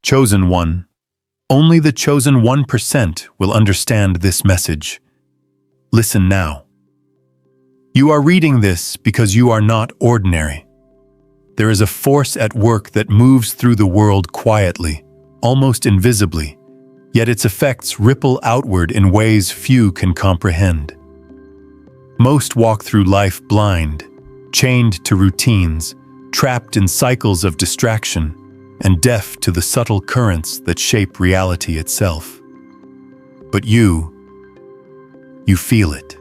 Chosen one. Only the chosen 1% will understand this message. Listen now. You are reading this because you are not ordinary. There is a force at work that moves through the world quietly, almost invisibly, yet its effects ripple outward in ways few can comprehend. Most walk through life blind, chained to routines, trapped in cycles of distraction, and deaf to the subtle currents that shape reality itself. But you feel it.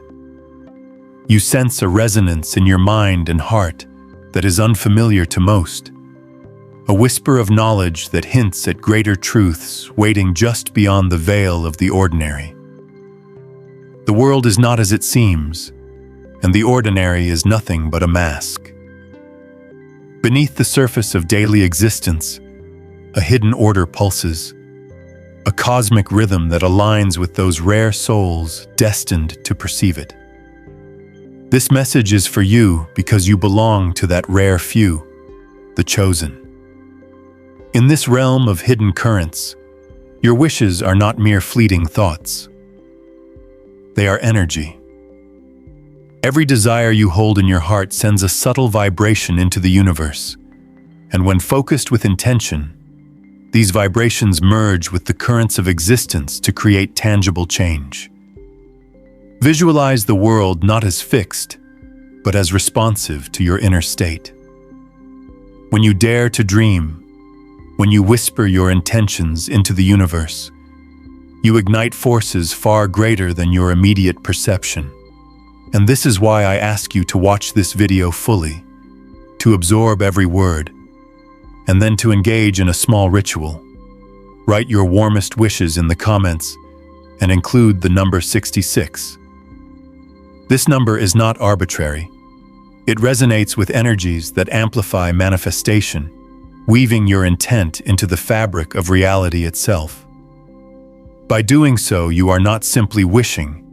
You sense a resonance in your mind and heart that is unfamiliar to most, a whisper of knowledge that hints at greater truths waiting just beyond the veil of the ordinary. The world is not as it seems, and the ordinary is nothing but a mask. Beneath the surface of daily existence, a hidden order pulses, a cosmic rhythm that aligns with those rare souls destined to perceive it. This message is for you because you belong to that rare few, the chosen. In this realm of hidden currents, your wishes are not mere fleeting thoughts. They are energy. Every desire you hold in your heart sends a subtle vibration into the universe, and when focused with intention, these vibrations merge with the currents of existence to create tangible change. Visualize the world not as fixed, but as responsive to your inner state. When you dare to dream, when you whisper your intentions into the universe, you ignite forces far greater than your immediate perception. And this is why I ask you to watch this video fully, to absorb every word, and then to engage in a small ritual. Write your warmest wishes in the comments and include the number 66. This number is not arbitrary. It resonates with energies that amplify manifestation, weaving your intent into the fabric of reality itself. By doing so, you are not simply wishing.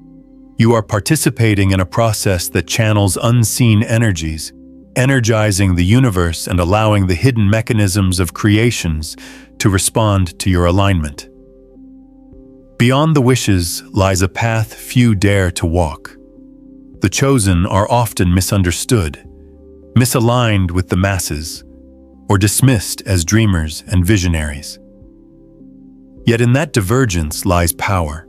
You are participating in a process that channels unseen energies, energizing the universe and allowing the hidden mechanisms of creations to respond to your alignment. Beyond the wishes lies a path few dare to walk. The chosen are often misunderstood, misaligned with the masses, or dismissed as dreamers and visionaries. Yet in that divergence lies power.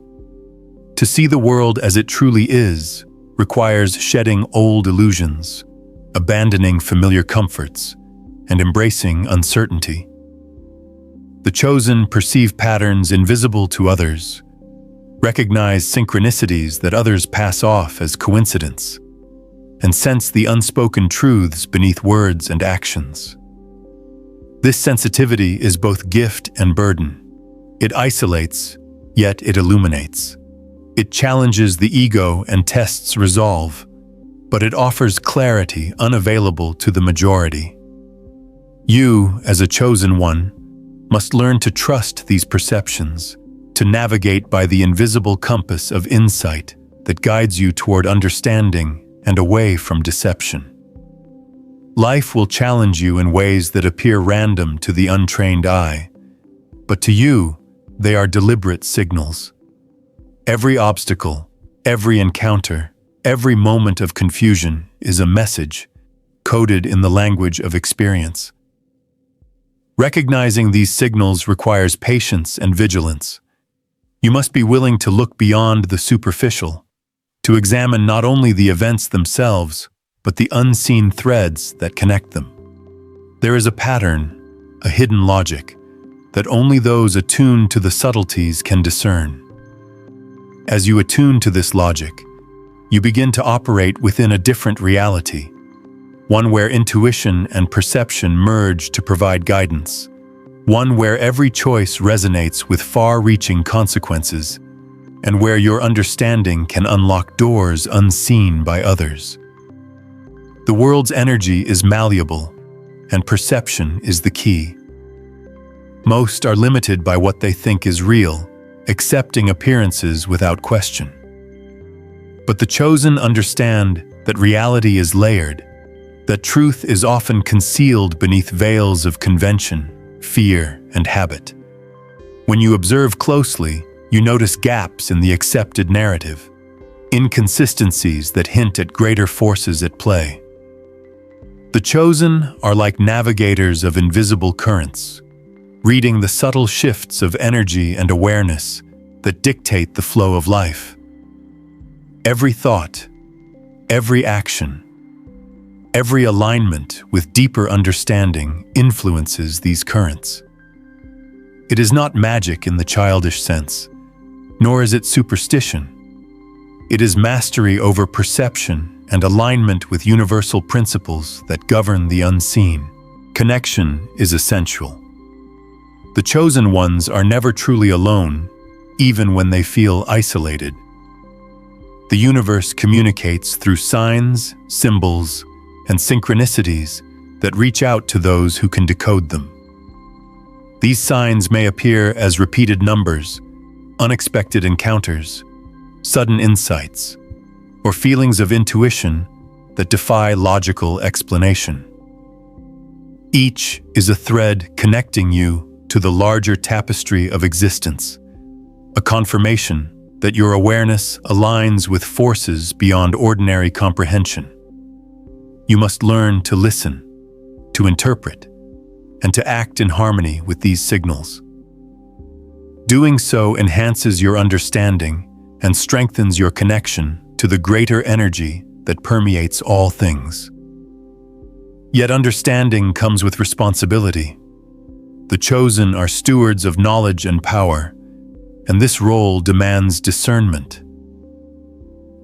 To see the world as it truly is requires shedding old illusions, abandoning familiar comforts, and embracing uncertainty. The chosen perceive patterns invisible to others, recognize synchronicities that others pass off as coincidence, and sense the unspoken truths beneath words and actions. This sensitivity is both gift and burden. It isolates, yet it illuminates. It challenges the ego and tests resolve, but it offers clarity unavailable to the majority. You, as a chosen one, must learn to trust these perceptions, to navigate by the invisible compass of insight that guides you toward understanding and away from deception. Life will challenge you in ways that appear random to the untrained eye, but to you, they are deliberate signals. Every obstacle, every encounter, every moment of confusion is a message, coded in the language of experience. Recognizing these signals requires patience and vigilance. You must be willing to look beyond the superficial, to examine not only the events themselves, but the unseen threads that connect them. There is a pattern, a hidden logic, that only those attuned to the subtleties can discern. As you attune to this logic, you begin to operate within a different reality, one where intuition and perception merge to provide guidance, one where every choice resonates with far-reaching consequences, and where your understanding can unlock doors unseen by others. The world's energy is malleable, and perception is the key. Most are limited by what they think is real, accepting appearances without question. But the chosen understand that reality is layered, that truth is often concealed beneath veils of convention, fear, and habit. When you observe closely, you notice gaps in the accepted narrative, inconsistencies that hint at greater forces at play. The chosen are like navigators of invisible currents, reading the subtle shifts of energy and awareness that dictate the flow of life. Every thought, every action, every alignment with deeper understanding influences these currents. It is not magic in the childish sense, nor is it superstition. It is mastery over perception and alignment with universal principles that govern the unseen. Connection is essential. The chosen ones are never truly alone, even when they feel isolated. The universe communicates through signs, symbols, and synchronicities that reach out to those who can decode them. These signs may appear as repeated numbers, unexpected encounters, sudden insights, or feelings of intuition that defy logical explanation. Each is a thread connecting you to the larger tapestry of existence, a confirmation that your awareness aligns with forces beyond ordinary comprehension. You must learn to listen, to interpret, and to act in harmony with these signals. Doing so enhances your understanding and strengthens your connection to the greater energy that permeates all things. Yet understanding comes with responsibility. The chosen are stewards of knowledge and power, and this role demands discernment.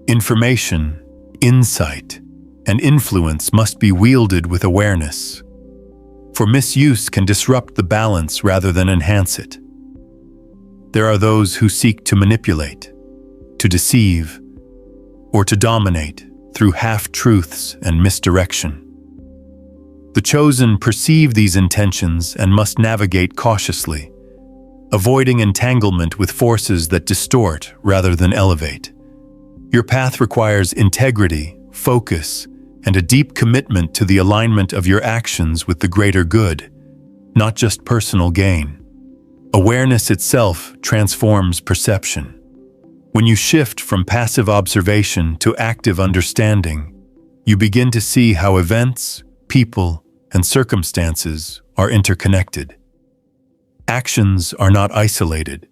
Information, insight, and influence must be wielded with awareness, for misuse can disrupt the balance rather than enhance it. There are those who seek to manipulate, to deceive, or to dominate through half-truths and misdirection. The chosen perceive these intentions and must navigate cautiously, avoiding entanglement with forces that distort rather than elevate. Your path requires integrity, focus, and a deep commitment to the alignment of your actions with the greater good, not just personal gain. Awareness itself transforms perception. When you shift from passive observation to active understanding, you begin to see how events, people, and circumstances are interconnected. Actions are not isolated.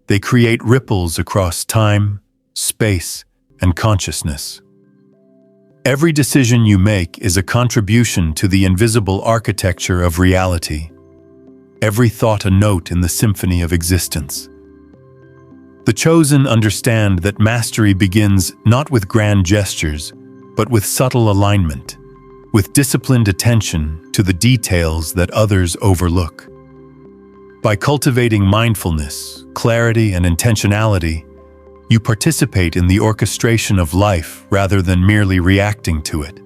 They create ripples across time, space, and consciousness. Every decision you make is a contribution to the invisible architecture of reality. Every thought a note in the symphony of existence. The chosen understand that mastery begins not with grand gestures, but with subtle alignment, with disciplined attention to the details that others overlook. By cultivating mindfulness, clarity, and intentionality, you participate in the orchestration of life rather than merely reacting to it.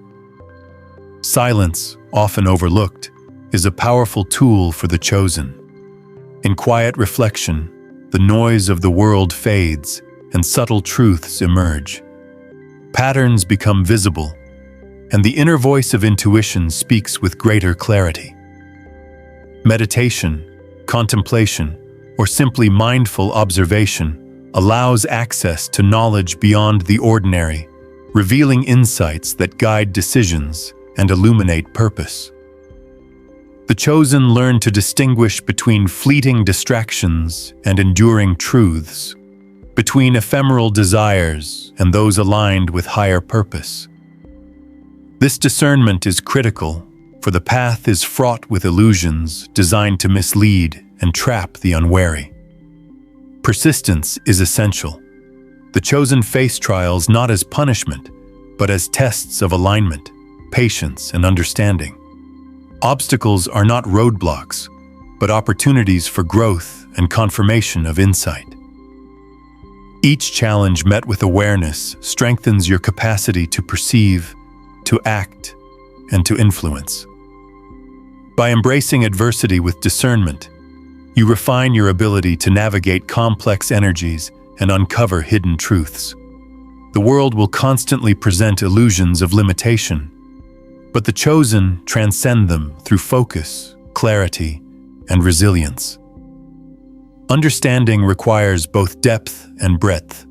Silence, often overlooked, is a powerful tool for the chosen. In quiet reflection, the noise of the world fades and subtle truths emerge. Patterns become visible, and the inner voice of intuition speaks with greater clarity. Meditation, contemplation, or simply mindful observation allows access to knowledge beyond the ordinary, revealing insights that guide decisions and illuminate purpose. The chosen learn to distinguish between fleeting distractions and enduring truths, between ephemeral desires and those aligned with higher purpose. This discernment is critical, for the path is fraught with illusions designed to mislead and trap the unwary. Persistence is essential. The chosen face trials not as punishment, but as tests of alignment, patience, and understanding. Obstacles are not roadblocks, but opportunities for growth and confirmation of insight. Each challenge met with awareness strengthens your capacity to perceive, to act, and to influence. By embracing adversity with discernment, you refine your ability to navigate complex energies and uncover hidden truths. The world will constantly present illusions of limitation, but the chosen transcend them through focus, clarity, and resilience. Understanding requires both depth and breadth.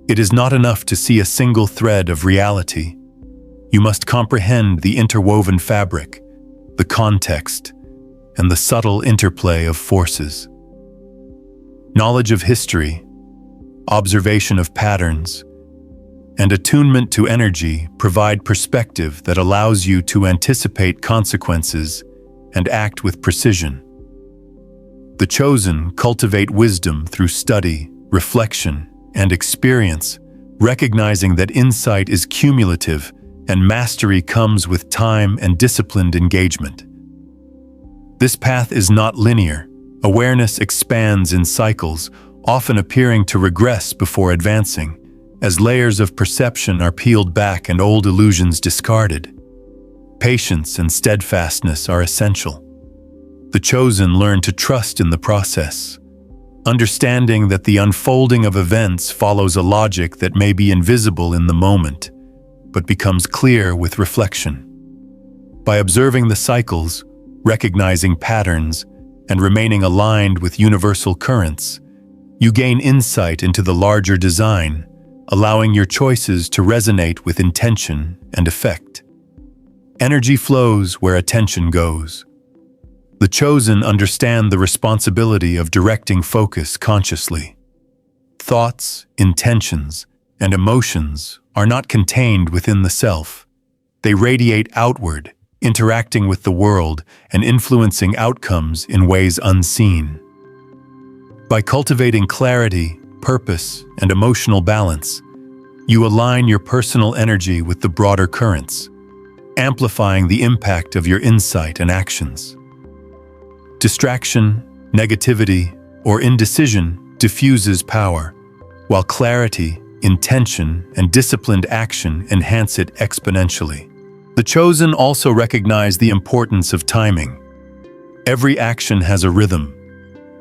It is not enough to see a single thread of reality. You must comprehend the interwoven fabric, the context, and the subtle interplay of forces. Knowledge of history, observation of patterns, and attunement to energy provide perspective that allows you to anticipate consequences and act with precision. The chosen cultivate wisdom through study, reflection, and experience, recognizing that insight is cumulative and mastery comes with time and disciplined engagement. This path is not linear. Awareness expands in cycles, often appearing to regress before advancing, as layers of perception are peeled back and old illusions discarded. Patience and steadfastness are essential. The chosen learn to trust in the process, understanding that the unfolding of events follows a logic that may be invisible in the moment, but becomes clear with reflection. By observing the cycles, recognizing patterns, and remaining aligned with universal currents, you gain insight into the larger design, allowing your choices to resonate with intention and effect. Energy flows where attention goes. The chosen understand the responsibility of directing focus consciously. Thoughts, intentions, and emotions are not contained within the self. They radiate outward, interacting with the world and influencing outcomes in ways unseen. By cultivating clarity, purpose, and emotional balance, you align your personal energy with the broader currents, amplifying the impact of your insight and actions. Distraction, negativity, or indecision diffuses power, while clarity, intention, and disciplined action enhance it exponentially. The chosen also recognize the importance of timing. Every action has a rhythm,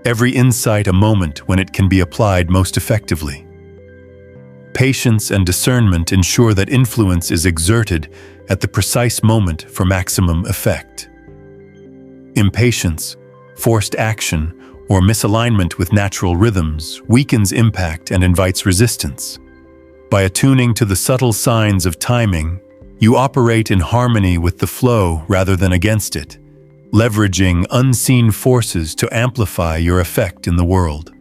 every insight a moment when it can be applied most effectively. Patience and discernment ensure that influence is exerted at the precise moment for maximum effect. Impatience, forced action, or misalignment with natural rhythms weakens impact and invites resistance. By attuning to the subtle signs of timing, you operate in harmony with the flow rather than against it, leveraging unseen forces to amplify your effect in the world.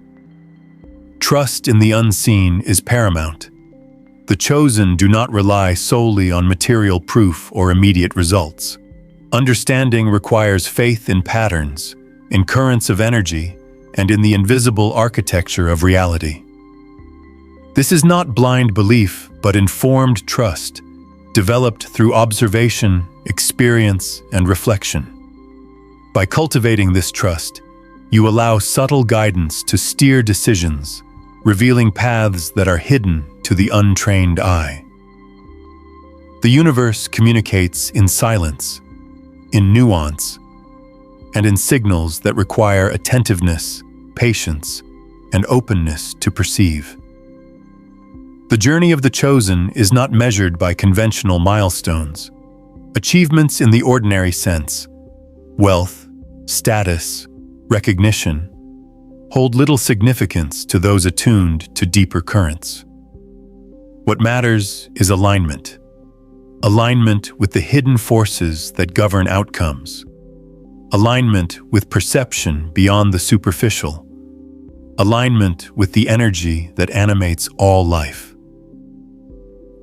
Trust in the unseen is paramount. The chosen do not rely solely on material proof or immediate results. Understanding requires faith in patterns, in currents of energy, and in the invisible architecture of reality. This is not blind belief, but informed trust, developed through observation, experience, and reflection. By cultivating this trust, you allow subtle guidance to steer decisions, revealing paths that are hidden to the untrained eye. The universe communicates in silence, in nuance, and in signals that require attentiveness, patience, and openness to perceive. The journey of the chosen is not measured by conventional milestones. Achievements in the ordinary sense, wealth, status, recognition, hold little significance to those attuned to deeper currents. What matters is alignment. Alignment with the hidden forces that govern outcomes. Alignment with perception beyond the superficial. Alignment with the energy that animates all life.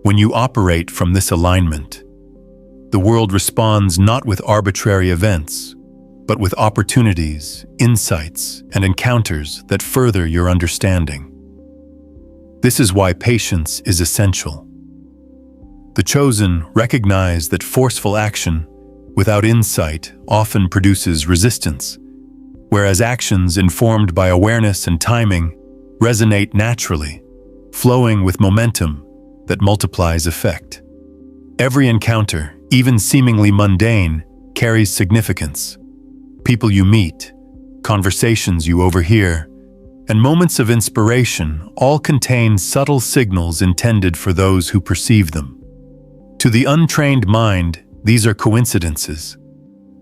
When you operate from this alignment, the world responds not with arbitrary events, but with opportunities, insights, and encounters that further your understanding. This is why patience is essential. The chosen recognize that forceful action without insight often produces resistance, whereas actions informed by awareness and timing resonate naturally, flowing with momentum that multiplies effect. Every encounter, even seemingly mundane, carries significance. People you meet, conversations you overhear, and moments of inspiration all contain subtle signals intended for those who perceive them. To the untrained mind, these are coincidences.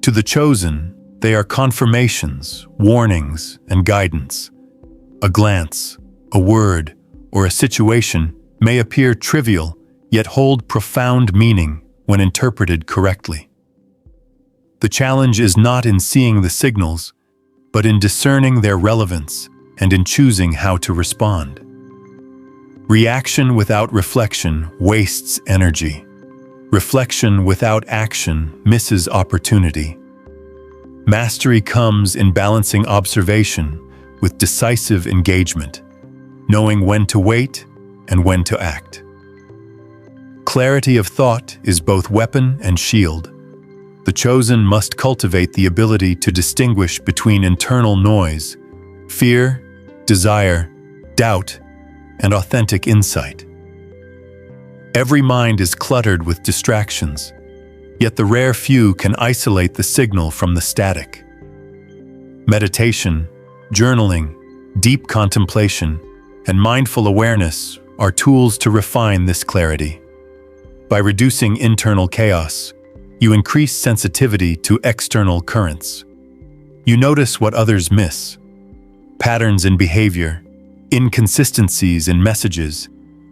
To the chosen, they are confirmations, warnings, and guidance, A glance, a word, or a situation may appear trivial, yet hold profound meaning when interpreted correctly. The challenge is not in seeing the signals, but in discerning their relevance and in choosing how to respond. Reaction without reflection wastes energy. Reflection without action misses opportunity. Mastery comes in balancing observation with decisive engagement, knowing when to wait and when to act. Clarity of thought is both weapon and shield. The chosen must cultivate the ability to distinguish between internal noise, fear, desire, doubt, and authentic insight. Every mind is cluttered with distractions, yet the rare few can isolate the signal from the static. Meditation, journaling, deep contemplation, and mindful awareness are tools to refine this clarity. By reducing internal chaos, you increase sensitivity to external currents. You notice what others miss: patterns in behavior, inconsistencies in messages,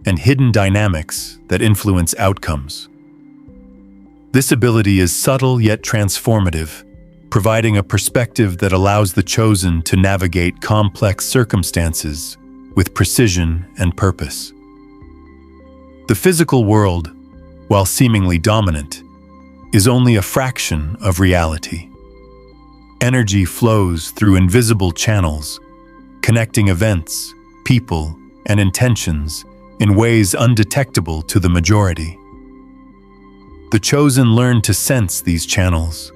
and hidden dynamics that influence outcomes. This ability is subtle yet transformative, providing a perspective that allows the chosen to navigate complex circumstances with precision and purpose. The physical world, while seemingly dominant, is only a fraction of reality. Energy flows through invisible channels, connecting events, people, and intentions in ways undetectable to the majority. The chosen learn to sense these channels,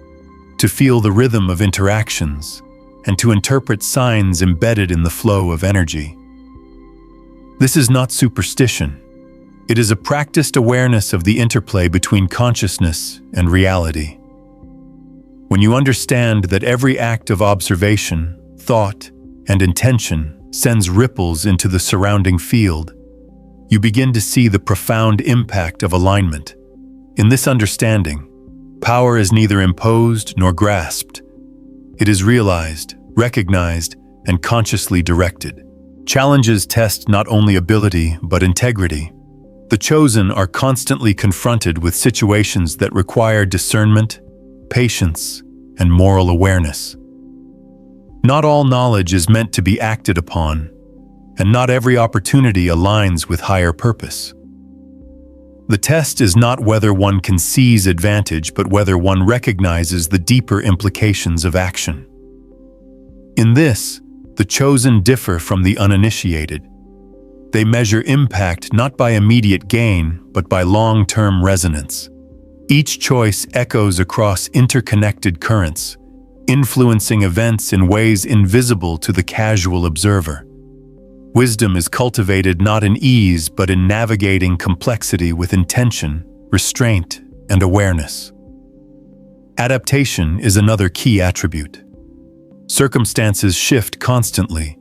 to feel the rhythm of interactions, and to interpret signs embedded in the flow of energy. This is not superstition. It is a practiced awareness of the interplay between consciousness and reality. When you understand that every act of observation, thought, and intention sends ripples into the surrounding field, you begin to see the profound impact of alignment. In this understanding, power is neither imposed nor grasped. It is realized, recognized, and consciously directed. Challenges test not only ability but integrity. The chosen are constantly confronted with situations that require discernment, patience, and moral awareness. Not all knowledge is meant to be acted upon, and not every opportunity aligns with higher purpose. The test is not whether one can seize advantage, but whether one recognizes the deeper implications of action. In this, the chosen differ from the uninitiated. They measure impact not by immediate gain, but by long-term resonance. Each choice echoes across interconnected currents, influencing events in ways invisible to the casual observer. Wisdom is cultivated not in ease, but in navigating complexity with intention, restraint, and awareness. Adaptation is another key attribute. Circumstances shift constantly,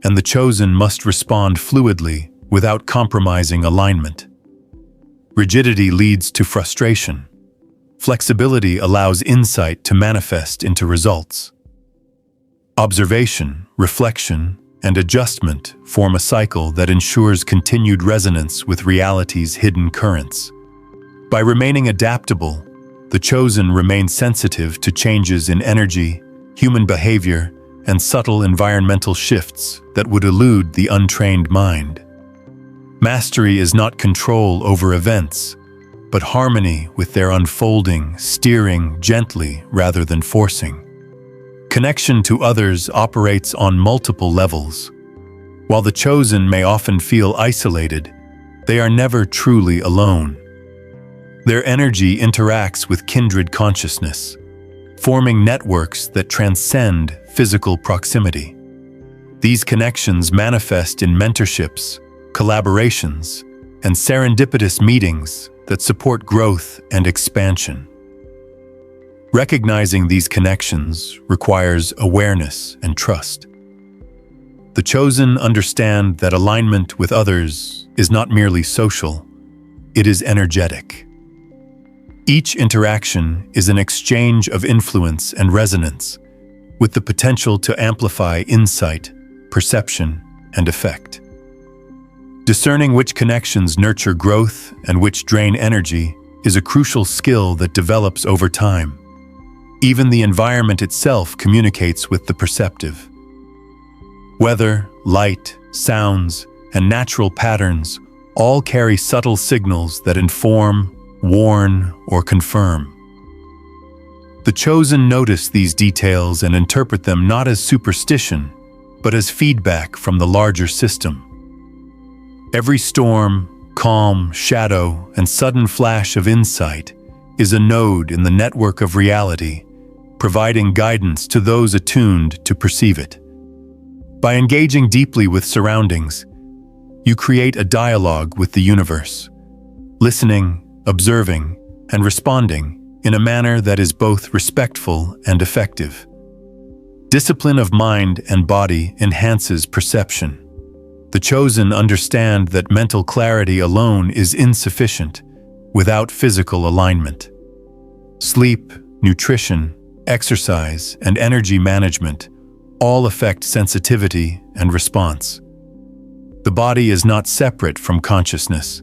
and the chosen must respond fluidly without compromising alignment. Rigidity leads to frustration. Flexibility allows insight to manifest into results. Observation, reflection, and adjustment form a cycle that ensures continued resonance with reality's hidden currents. By remaining adaptable, the chosen remain sensitive to changes in energy, human behavior, and subtle environmental shifts that would elude the untrained mind. Mastery is not control over events, but harmony with their unfolding, steering gently rather than forcing. Connection to others operates on multiple levels. While the chosen may often feel isolated, they are never truly alone. Their energy interacts with kindred consciousness, forming networks that transcend physical proximity. These connections manifest in mentorships, collaborations, and serendipitous meetings that support growth and expansion. Recognizing these connections requires awareness and trust. The chosen understand that alignment with others is not merely social, it is energetic. Each interaction is an exchange of influence and resonance, with the potential to amplify insight, perception, and effect. Discerning which connections nurture growth and which drain energy is a crucial skill that develops over time. Even the environment itself communicates with the perceptive. Weather, light, sounds, and natural patterns all carry subtle signals that inform, warn, or confirm. The chosen notice these details and interpret them not as superstition, but as feedback from the larger system. Every storm, calm, shadow, and sudden flash of insight is a node in the network of reality, providing guidance to those attuned to perceive it. By engaging deeply with surroundings, you create a dialogue with the universe, listening, observing, and responding in a manner that is both respectful and effective. Discipline of mind and body enhances perception. The chosen understand that mental clarity alone is insufficient without physical alignment. Sleep, nutrition, exercise, and energy management all affect sensitivity and response. The body is not separate from consciousness.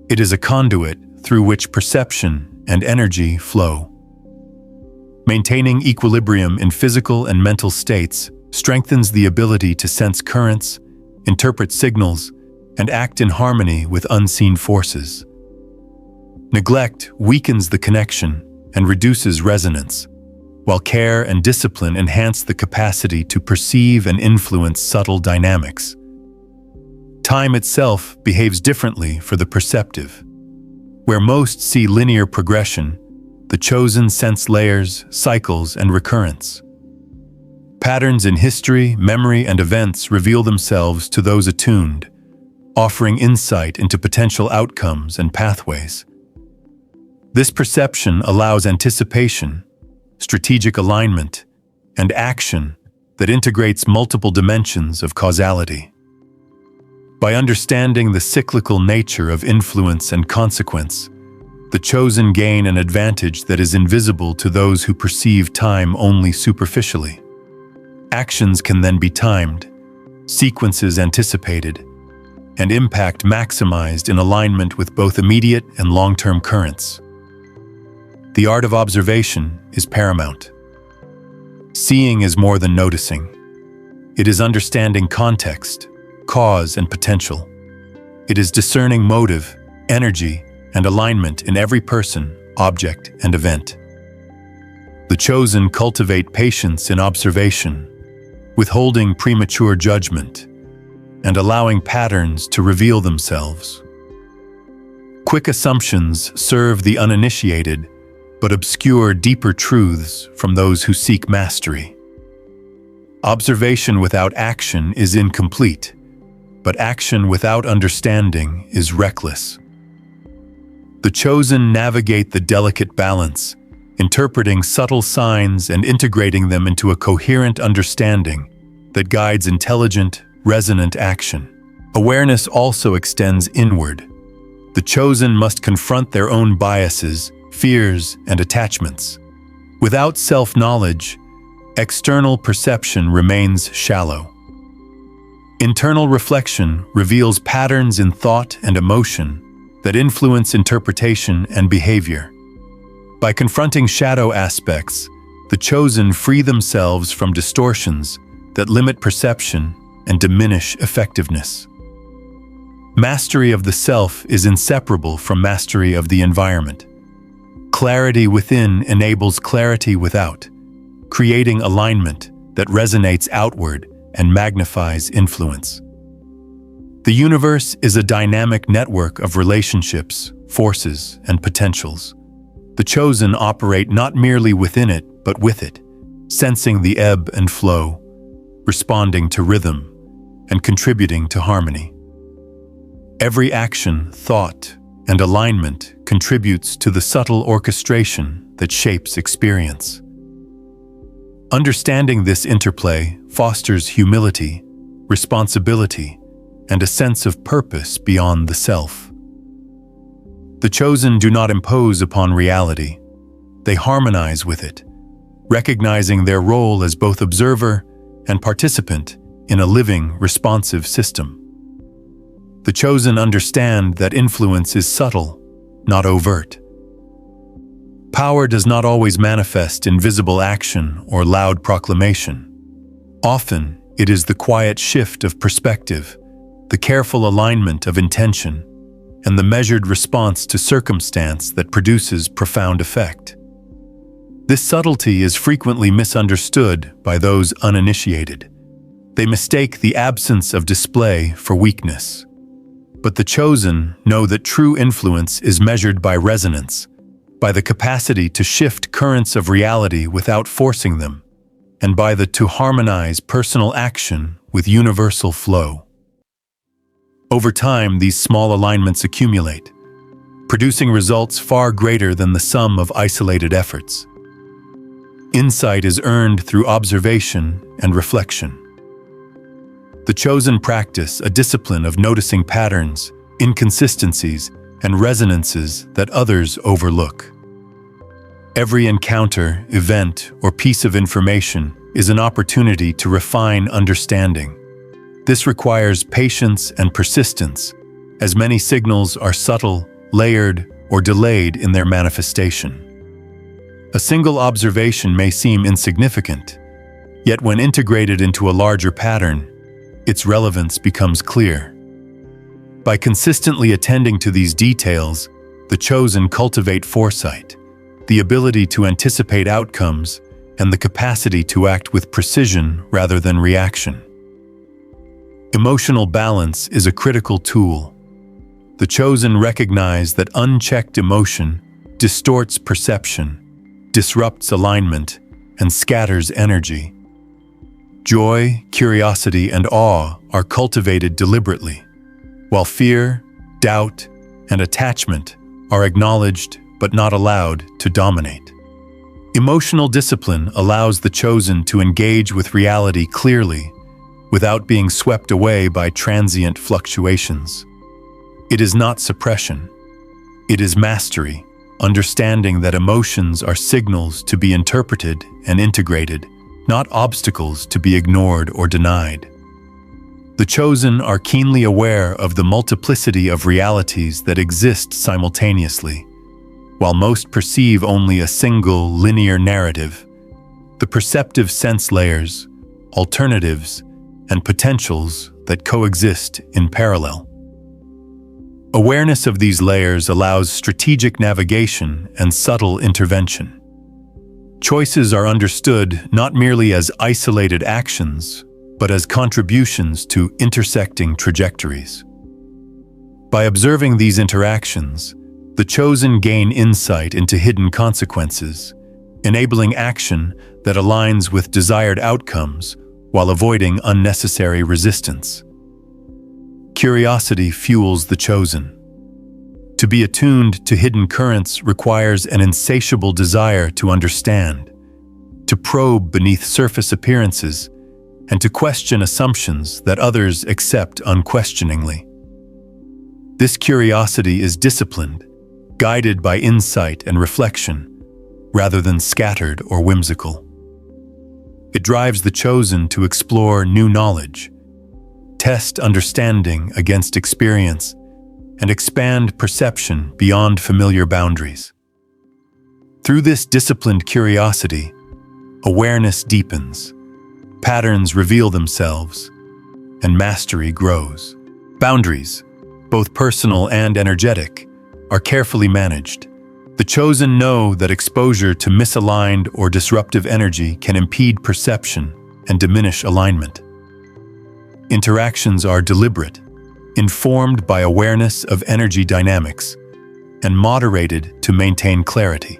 It is a conduit through which perception and energy flow. Maintaining equilibrium in physical and mental states strengthens the ability to sense currents, interpret signals, and act in harmony with unseen forces. Neglect weakens the connection and reduces resonance, while care and discipline enhance the capacity to perceive and influence subtle dynamics. Time itself behaves differently for the perceptive. Where most see linear progression, the chosen sense layers, cycles, and recurrence. Patterns in history, memory, and events reveal themselves to those attuned, offering insight into potential outcomes and pathways. This perception allows anticipation, strategic alignment, and action that integrates multiple dimensions of causality. By understanding the cyclical nature of influence and consequence, the chosen gain an advantage that is invisible to those who perceive time only superficially. Actions can then be timed, sequences anticipated, and impact maximized in alignment with both immediate and long-term currents. The art of observation is paramount. Seeing is more than noticing. It is understanding context, cause, and potential. It is discerning motive, energy, and alignment in every person, object, and event. The chosen cultivate patience in observation, withholding premature judgment, and allowing patterns to reveal themselves. Quick assumptions serve the uninitiated, but obscure deeper truths from those who seek mastery. Observation without action is incomplete, but action without understanding is reckless. The chosen navigate the delicate balance, interpreting subtle signs and integrating them into a coherent understanding that guides intelligent, resonant action. Awareness also extends inward. The chosen must confront their own biases, fears, and attachments. Without self-knowledge, external perception remains shallow. Internal reflection reveals patterns in thought and emotion that influence interpretation and behavior. By confronting shadow aspects, the chosen free themselves from distortions that limit perception and diminish effectiveness. Mastery of the self is inseparable from mastery of the environment. Clarity within enables clarity without, creating alignment that resonates outward and magnifies influence. The universe is a dynamic network of relationships, forces, and potentials. The chosen operate not merely within it, but with it, sensing the ebb and flow, responding to rhythm, and contributing to harmony. Every action, thought, and alignment contributes to the subtle orchestration that shapes experience. Understanding this interplay fosters humility, responsibility, and a sense of purpose beyond the self. The chosen do not impose upon reality. They harmonize with it, recognizing their role as both observer and participant in a living, responsive system. The chosen understand that influence is subtle, not overt. Power does not always manifest in visible action or loud proclamation. Often, it is the quiet shift of perspective, the careful alignment of intention, and the measured response to circumstance that produces profound effect. This subtlety is frequently misunderstood by those uninitiated. They mistake the absence of display for weakness. But the chosen know that true influence is measured by resonance, by the capacity to shift currents of reality without forcing them, and by the to harmonize personal action with universal flow. Over time, these small alignments accumulate, producing results far greater than the sum of isolated efforts. Insight is earned through observation and reflection. The chosen practice a discipline of noticing patterns, inconsistencies, and resonances that others overlook. Every encounter, event, or piece of information is an opportunity to refine understanding. This requires patience and persistence, as many signals are subtle, layered, or delayed in their manifestation. A single observation may seem insignificant, yet when integrated into a larger pattern, its relevance becomes clear. By consistently attending to these details, the chosen cultivate foresight, the ability to anticipate outcomes, and the capacity to act with precision rather than reaction. Emotional balance is a critical tool. The chosen recognize that unchecked emotion distorts perception, disrupts alignment, and scatters energy. Joy, curiosity, and awe are cultivated deliberately, while fear, doubt, and attachment are acknowledged but not allowed to dominate. Emotional discipline allows the chosen to engage with reality clearly, without being swept away by transient fluctuations. It is not suppression. It is mastery, understanding that emotions are signals to be interpreted and integrated, not obstacles to be ignored or denied. The chosen are keenly aware of the multiplicity of realities that exist simultaneously. While most perceive only a single linear narrative, the perceptive sense layers, alternatives, and potentials that coexist in parallel. Awareness of these layers allows strategic navigation and subtle intervention. Choices are understood not merely as isolated actions, but as contributions to intersecting trajectories. By observing these interactions, the chosen gain insight into hidden consequences, enabling action that aligns with desired outcomes while avoiding unnecessary resistance. Curiosity fuels the chosen. To be attuned to hidden currents requires an insatiable desire to understand, to probe beneath surface appearances, and to question assumptions that others accept unquestioningly. This curiosity is disciplined, guided by insight and reflection, rather than scattered or whimsical. It drives the chosen to explore new knowledge, test understanding against experience, and expand perception beyond familiar boundaries. Through this disciplined curiosity, awareness deepens, patterns reveal themselves, and mastery grows. Boundaries, both personal and energetic, are carefully managed. The chosen know that exposure to misaligned or disruptive energy can impede perception and diminish alignment. Interactions are deliberate, informed by awareness of energy dynamics, and moderated to maintain clarity.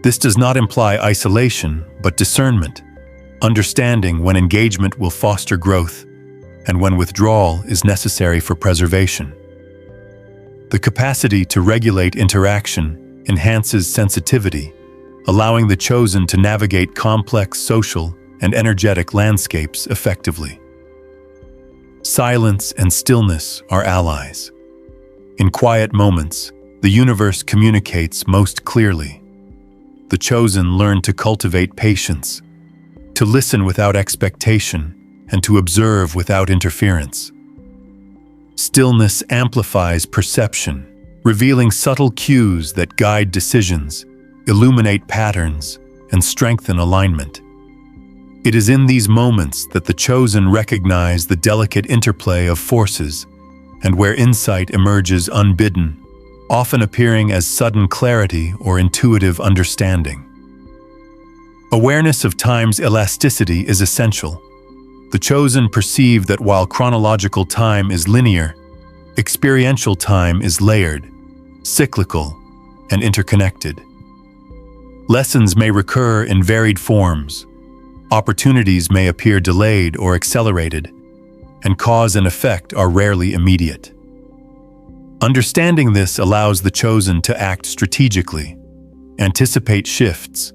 This does not imply isolation, but discernment, understanding when engagement will foster growth and when withdrawal is necessary for preservation. The capacity to regulate interaction enhances sensitivity, allowing the chosen to navigate complex social and energetic landscapes effectively. Silence and stillness are allies. In quiet moments, the universe communicates most clearly. The chosen learn to cultivate patience, to listen without expectation, and to observe without interference. Stillness amplifies perception, revealing subtle cues that guide decisions, illuminate patterns, and strengthen alignment. It is in these moments that the chosen recognize the delicate interplay of forces, and where insight emerges unbidden, often appearing as sudden clarity or intuitive understanding. Awareness of time's elasticity is essential. The chosen perceive that while chronological time is linear, experiential time is layered, cyclical, and interconnected. Lessons may recur in varied forms, opportunities may appear delayed or accelerated, and cause and effect are rarely immediate. Understanding this allows the chosen to act strategically, anticipate shifts,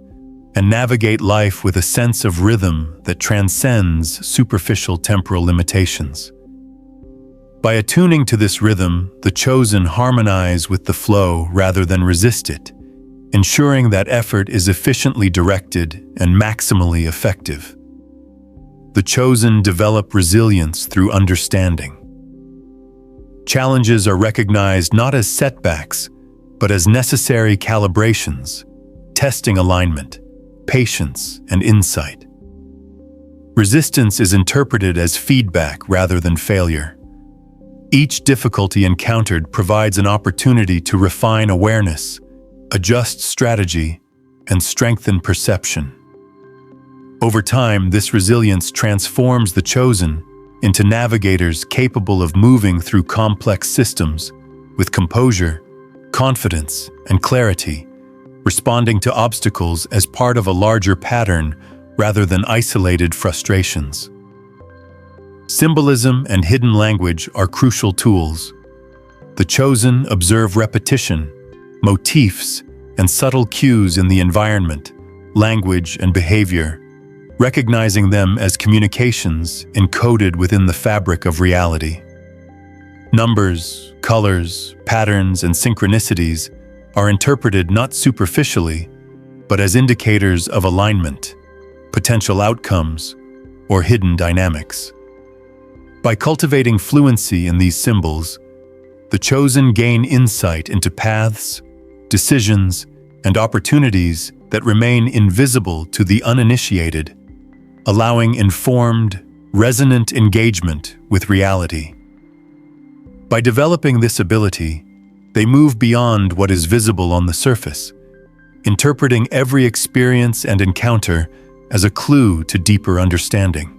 and navigate life with a sense of rhythm that transcends superficial temporal limitations. By attuning to this rhythm, the chosen harmonize with the flow rather than resist it, ensuring that effort is efficiently directed and maximally effective. The chosen develop resilience through understanding. Challenges are recognized not as setbacks, but as necessary calibrations, testing alignment, patience, and insight. Resistance is interpreted as feedback rather than failure. Each difficulty encountered provides an opportunity to refine awareness, adjust strategy, and strengthen perception. Over time, this resilience transforms the chosen into navigators capable of moving through complex systems with composure, confidence, and clarity, responding to obstacles as part of a larger pattern rather than isolated frustrations. Symbolism and hidden language are crucial tools. The chosen observe repetition, motifs, and subtle cues in the environment, language, and behavior, recognizing them as communications encoded within the fabric of reality. Numbers, colors, patterns, and synchronicities are interpreted not superficially, but as indicators of alignment, potential outcomes, or hidden dynamics. By cultivating fluency in these symbols, the chosen gain insight into paths, decisions, and opportunities that remain invisible to the uninitiated, allowing informed, resonant engagement with reality. By developing this ability, they move beyond what is visible on the surface, interpreting every experience and encounter as a clue to deeper understanding.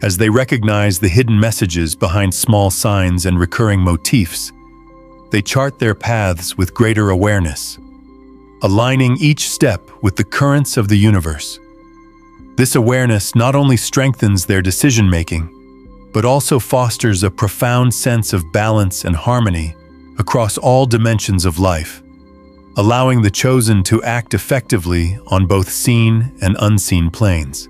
As they recognize the hidden messages behind small signs and recurring motifs, they chart their paths with greater awareness, aligning each step with the currents of the universe. This awareness not only strengthens their decision-making, but also fosters a profound sense of balance and harmony across all dimensions of life, allowing the chosen to act effectively on both seen and unseen planes.